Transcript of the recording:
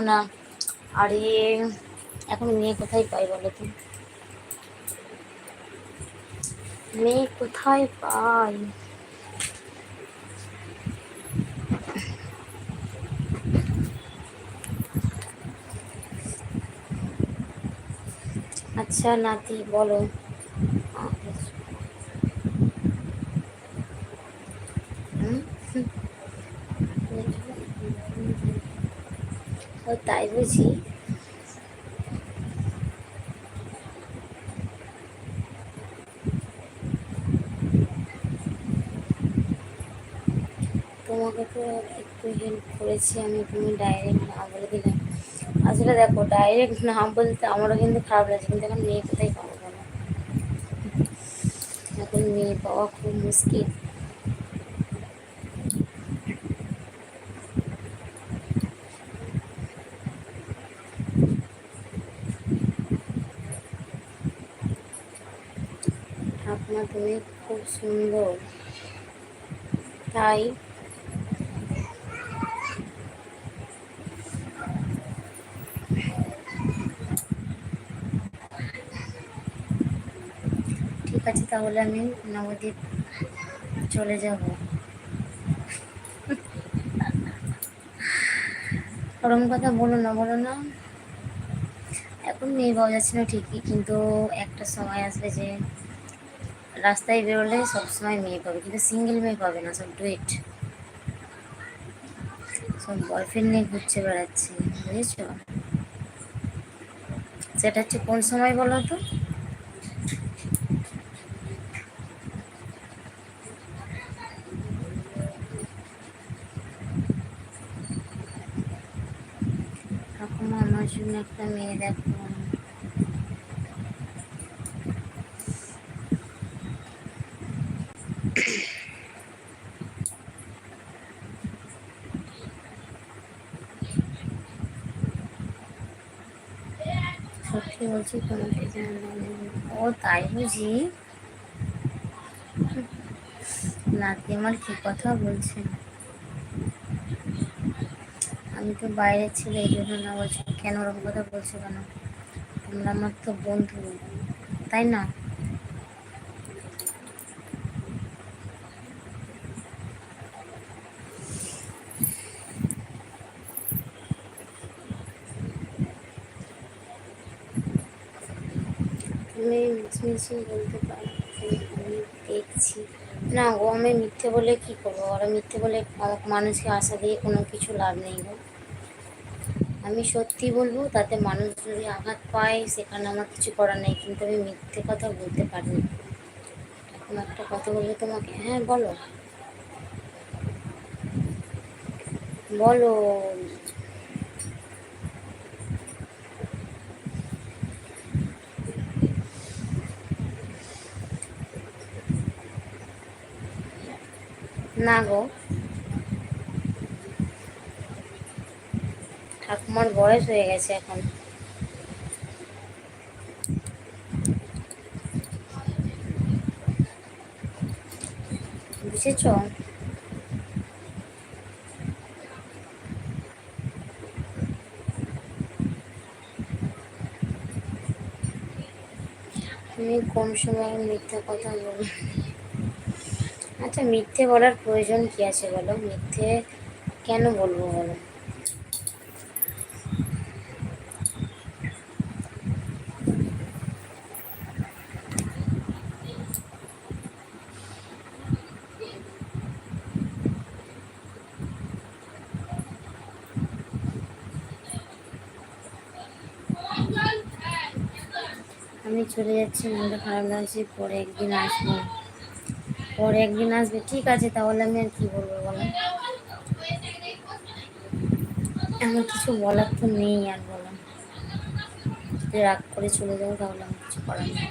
না। আরে এখন মেয়ে কোথায় পাই বলো তো, মেয়ে কোথায় পাই? আচ্ছা নাতি বলো। হুম, ও তাই বুঝি। তোমাকে তো একটু হেল্প করেছি আমি, তুমি ডাইরেক্ট না বলে দিলে। আসলে দেখো, ডাইরেক্ট না বলতে আমারও কিন্তু খারাপ লাগছে, কিন্তু এখন মেয়ে কোথায় পাবো বলো? এখন মেয়ে পাওয়া খুব মুশকিল। ঠাকুমা তুমি খুব সুন্দর। তাই? ঠিক আছে, তাহলে আমি নবদ্বীপ চলে যাব। ওরম কথা বলো না, বলো না। এখন মেয়ে পাওয়া যাচ্ছে না ঠিকই, কিন্তু একটা সময় আসবে যে রাস্তায় বেরোলে সবসময় মেয়ে পাবে, কিন্তু সিঙ্গেল মেয়ে পাবে না, সব ডুয়েট, সব বয়ফ্রেন্ড নিয়ে ঘুরছে বেড়াচ্ছে, বুঝেছো? সেটা হচ্ছে কোন সময় বলো তো? ঠাকুমা আমার জন্য একটা মেয়ে দেখো। সত্যি বলছি তোমাকে ও তাই বুঝি। নাতি আমার কি কথা বলছে? আমি তো বাইরে ছিল এই জন্য না বলছি, কেন ওরকম কথা বলছো কেন? তোমরা আমার তো বন্ধু, তাই না? তুমি মিছমিছি বলতে পারো, আমি দেখছি। না গো, আমি মিথ্যে বলে কি করবো? ওরা মিথ্যে বলে মানুষকে আশা দিয়ে কোনো কিছু লাভ নেই গো। আমি সত্যি বলবো, তাতে মানুষ যদি আঘাত পায় সেখানে আমার কিছু করার নেই, কিন্তু আমি মিথ্যে কথা বলতে পারি না। এখন একটা কথা বলবো তোমাকে, হ্যাঁ বলো, বলো। না গো, ঠাকুমার বয়স হয়ে গেছে এখন, বুঝেছো? তুমি কোন সময় মিথ্যা কথা বলো? আচ্ছা, মিথ্যে বলার প্রয়োজন কি আছে বলো? মিথ্যে কেন বলবো বলো? আমি চলে যাচ্ছি, মনটা খারাপ লাগছে, পরে একদিন আসবো। পরে একদিন আসবে, ঠিক আছে, তাহলে আমি আর কি বলবো বলো? আমার কিছু বলার তো নেই আর বলো। যদি রাগ করে চলে যাবো তাহলে আমার কিছু করার নেই।